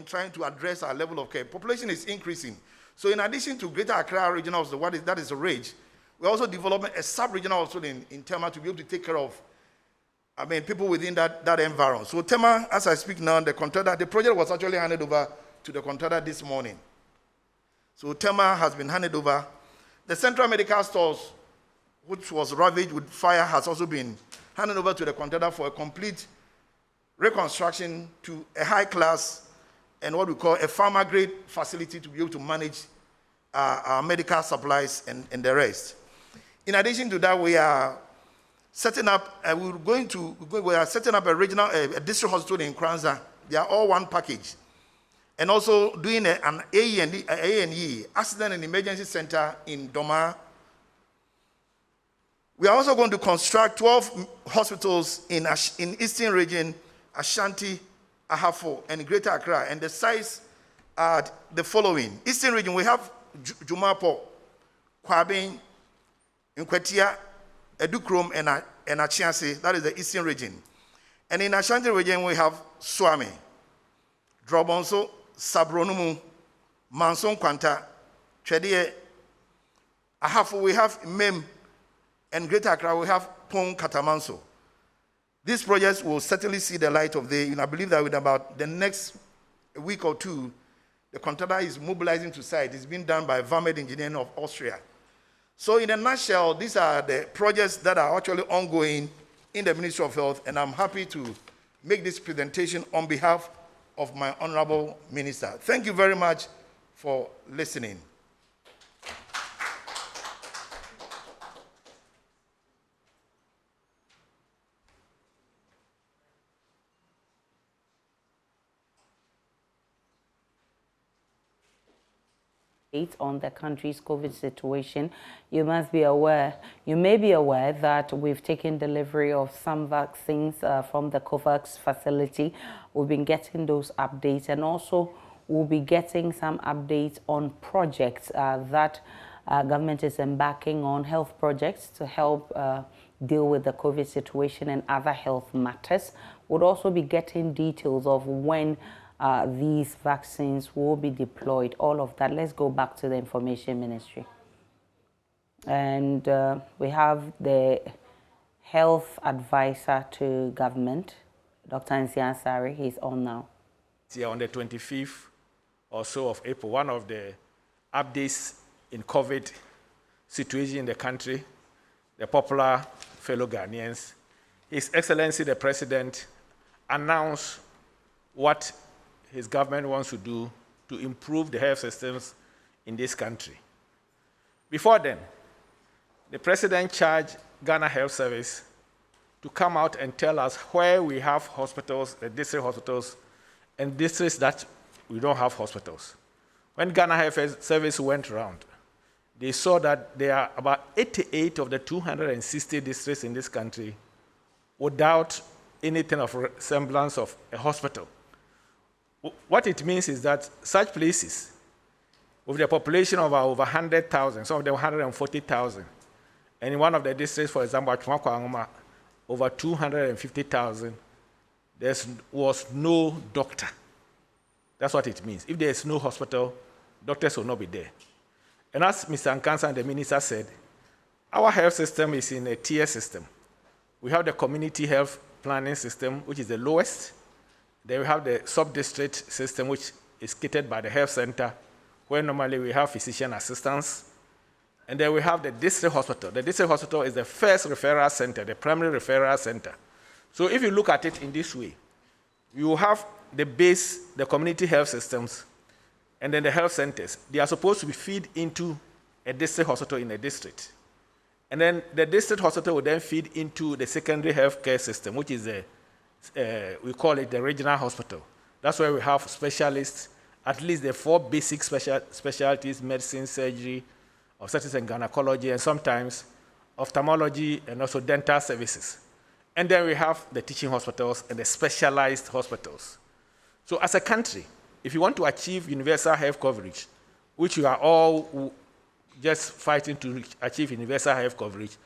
trying to address our level of care. Population is increasing. So in addition to Greater Accra Regional Hospital, that is a RAGE, we're also developing a sub-regional hospital in Tema to be able to take care of people within that environment. So Tema, as I speak now, the project was actually handed over to the contractor this morning. So Tema has been handed over. The Central Medical Stores, which was ravaged with fire, has also been handed over to the contractor for a complete reconstruction to a high class and what we call a pharma-grade facility to be able to manage our medical supplies and the rest. In addition to that, we are setting up. We are setting up a district hospital in Kranza. They are all one package, and also doing an A&E, Accident and Emergency Center in Doma. We are also going to construct 12 hospitals in Eastern Region, Ashanti, Ahafo, and Greater Accra. And the size are the following. Eastern Region, we have Jumapo, Kwabin, Nkwetia, Edukrom, and Achiase. That is the Eastern Region. And in Ashanti Region, we have Swami, Drobonso, Sabronumu, Manson Kwanta, Chedie, Ahafo, we have Mem, and Greater Accra, we have Pong Katamanso. These projects will certainly see the light of day. I believe that with about the next week or two, the contractor is mobilizing to site. It's being done by Vamed Engineering of Austria. So in a nutshell, these are the projects that are actually ongoing in the Ministry of Health, and I'm happy to make this presentation on behalf of my Honorable Minister. Thank you very much for listening. On the country's COVID situation, you may be aware that we've taken delivery of some vaccines from the COVAX facility. We've been getting those updates, and also we'll be getting some updates on projects that government is embarking on, health projects to help deal with the COVID situation and other health matters. We'll also be getting details of when these vaccines will be deployed, all of that. Let's go back to the Information Ministry. And we have the health advisor to government, Dr. Nsiah-Asare. He's on now. On the 25th or so of April, one of the updates in COVID situation in the country, the popular fellow Ghanaians, His Excellency the President announced what his government wants to do to improve the health systems in this country. Before then, the President charged Ghana Health Service to come out and tell us where we have hospitals, the district hospitals, and districts that we don't have hospitals. When Ghana Health Service went around, they saw that there are about 88 of the 260 districts in this country without anything of semblance of a hospital. What it means is that such places, with a population of over 100,000, some of them 140,000, and in one of the districts, for example, Chumakwa, over 250,000, there was no doctor. That's what it means. If there is no hospital, doctors will not be there. And as Mr. Nkansa and the minister said, our health system is in a tier system. We have the community health planning system, which is the lowest. Then we have the sub-district system, which is catered by the health center, where normally we have physician assistants. And then we have the district hospital. The district hospital is the first referral center, the primary referral center. So if you look at it in this way, you have the base, the community health systems, and then the health centers. They are supposed to be feed into a district hospital in a district. And then the district hospital will then feed into the secondary health care system, which is we call it the regional hospital. That's where we have specialists, at least the 4 basic specialties: medicine, surgery, obstetrics and gynecology, and sometimes ophthalmology and also dental services. And then we have the teaching hospitals and the specialized hospitals. So as a country, if you want to achieve universal health coverage, which you are all just fighting to achieve universal health coverage,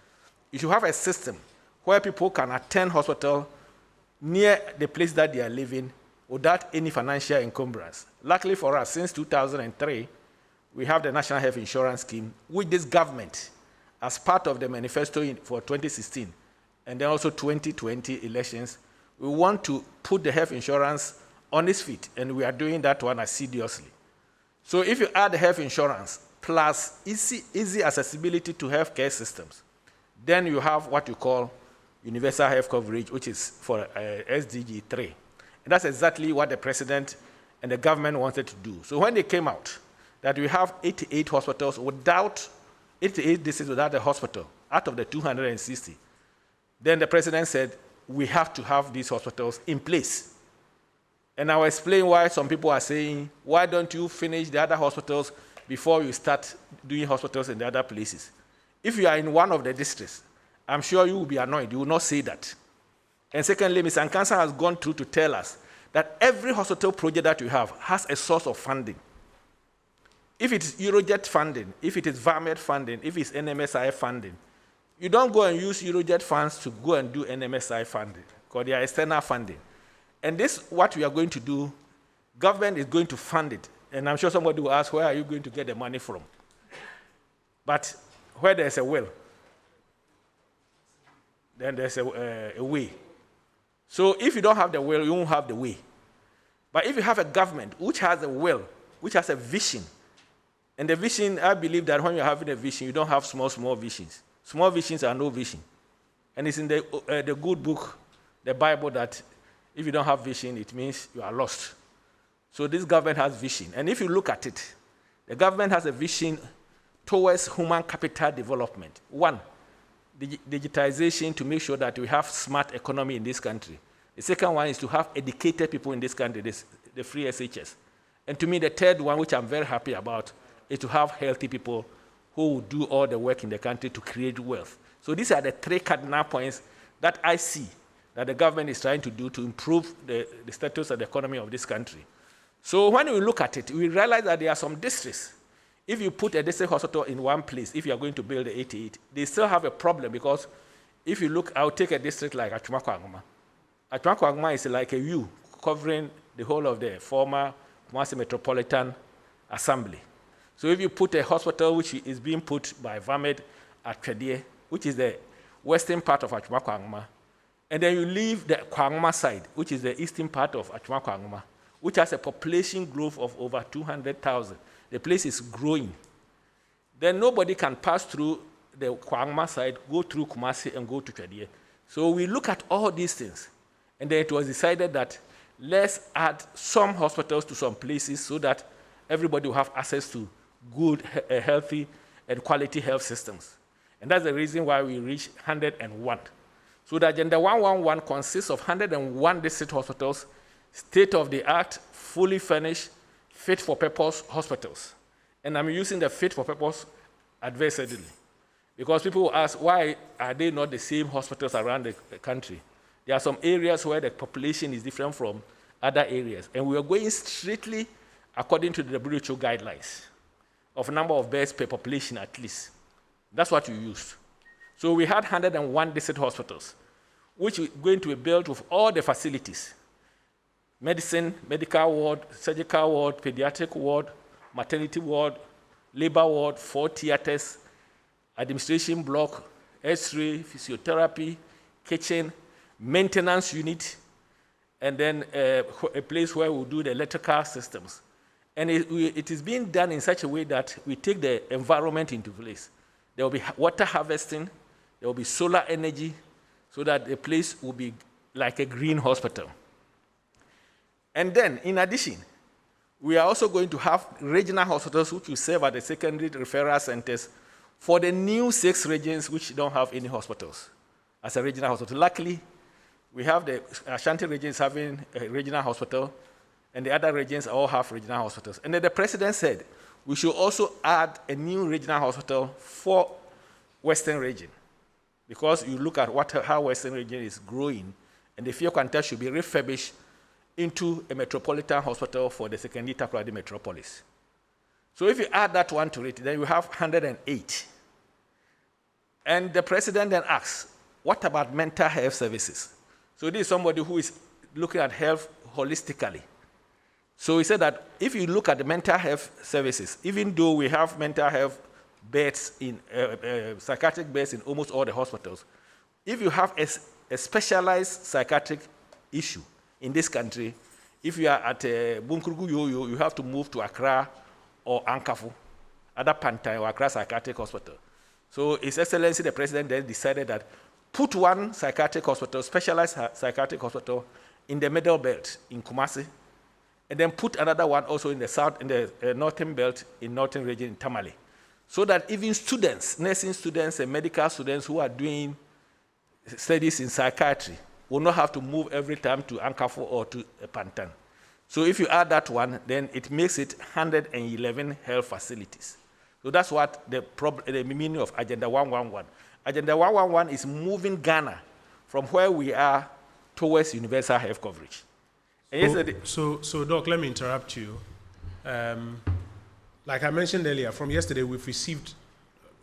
you should have a system where people can attend hospital near the place that they are living without any financial encumbrance. Luckily for us, since 2003, we have the National Health Insurance Scheme, which this government, as part of the manifesto for 2016, and then also 2020 elections, we want to put the health insurance on its feet, and we are doing that one assiduously. So if you add the health insurance plus easy accessibility to healthcare systems, then you have what you call universal health coverage, which is for SDG 3. And that's exactly what the president and the government wanted to do. So when they came out, that we have 88 hospitals without, 88 districts without a hospital, out of the 260, then the president said, we have to have these hospitals in place. And I'll explain why some people are saying, why don't you finish the other hospitals before you start doing hospitals in the other places? If you are in one of the districts, I'm sure you will be annoyed. You will not say that. And secondly, Mr. Nkansa has gone through to tell us that every hospital project that you have has a source of funding. If it is Eurojet funding, if it is VAMED funding, if it's NMSI funding, you don't go and use Eurojet funds to go and do NMSI funding, because they are external funding. And this, what we are going to do, government is going to fund it. And I'm sure somebody will ask, where are you going to get the money from? But where there's a will, then there's a way. So if you don't have the will, you won't have the way. But if you have a government which has a will, which has a vision, and the vision, I believe that when you're having a vision, you don't have small visions. Small visions are no vision. And it's in the good book, the Bible, that if you don't have vision, it means you are lost. So this government has vision. And if you look at it, the government has a vision towards human capital development. One, digitization, to make sure that we have smart economy in this country. The second one is to have educated people in this country, the free SHS. And to me, the third one, which I'm very happy about, is to have healthy people who will do all the work in the country to create wealth. So these are the three cardinal points that I see that the government is trying to do to improve the status of the economy of this country. So when we look at it, we realize that there are some districts. If you put a district hospital in one place, if you are going to build the 88, they still have a problem, because if you look, I'll take a district like Achuma-Kwangoma. Achuma-Kwangoma is like a U covering the whole of the former Kumasi Metropolitan Assembly. So if you put a hospital which is being put by VAMED at Twedie, which is the western part of Achuma-Kwangoma, and then you leave the Kwangoma side, which is the eastern part of Achuma-Kwangoma, which has a population growth of over 200,000. The place is growing. Then nobody can pass through the Kwangoma side, go through Kumasi, and go to Twedie. So we look at all these things, and then it was decided that let's add some hospitals to some places so that everybody will have access to good, healthy, and quality health systems. And that's the reason why we reached 101. So the Agenda 111 consists of 101 district hospitals, state-of-the-art, fully furnished, fit-for-purpose hospitals. And I'm using the fit-for-purpose advisedly, because people will ask, why are they not the same hospitals around the country? There are some areas where the population is different from other areas, and we are going strictly according to the WHO guidelines of number of beds per population at least. That's what we used. So we had 101 district hospitals, which are going to be built with all the facilities: medicine, medical ward, surgical ward, pediatric ward, maternity ward, labor ward, 4 theaters, administration block, X-ray, physiotherapy, kitchen, maintenance unit, and then a place where we'll do the electrical systems. And it is being done in such a way that we take the environment into place. There will be water harvesting, there will be solar energy, so that the place will be like a green hospital. And then, in addition, we are also going to have regional hospitals which will serve as the secondary referral centers for the new 6 regions which don't have any hospitals as a regional hospital. Luckily, we have the Ashanti regions having a regional hospital, and the other regions all have regional hospitals. And then the president said we should also add a new regional hospital for Western region, because you look at how Western region is growing, and the Fio Quanta should be refurbished into a metropolitan hospital for the secondary Takoradi metropolis. So if you add that one to it, then you have 108. And the president then asks, what about mental health services? So this is somebody who is looking at health holistically. So he said that if you look at the mental health services, even though we have mental health beds in psychiatric beds in almost all the hospitals, if you have a specialized psychiatric issue in this country, if you are at Bunkrugu Yoyo, you have to move to Accra or Ankafu, other Pantai or Accra Psychiatric Hospital. So His Excellency the President then decided that put one psychiatric hospital, specialized psychiatric hospital, in the middle belt in Kumasi, and then put another one also in the south, in the northern belt, in northern region in Tamale, so that even students, nursing students and medical students who are doing studies in psychiatry will not have to move every time to Ankafu or to Pantan. So if you add that one, then it makes it 111 health facilities. So that's what the meaning of Agenda 111. Agenda 111 is moving Ghana from where we are towards universal health coverage. So Doc, let me interrupt you. Like I mentioned earlier, from yesterday, we've received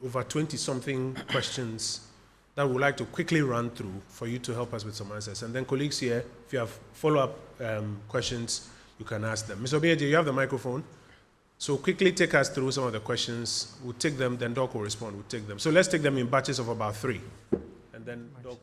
over 20-something questions that we would like to quickly run through for you to help us with some answers. And then colleagues here, if you have follow-up questions, you can ask them. Mr. Obieje, you have the microphone. So quickly take us through some of the questions. We'll take them, then Doc will respond. We'll take them. So let's take them in batches of about 3. And then Doc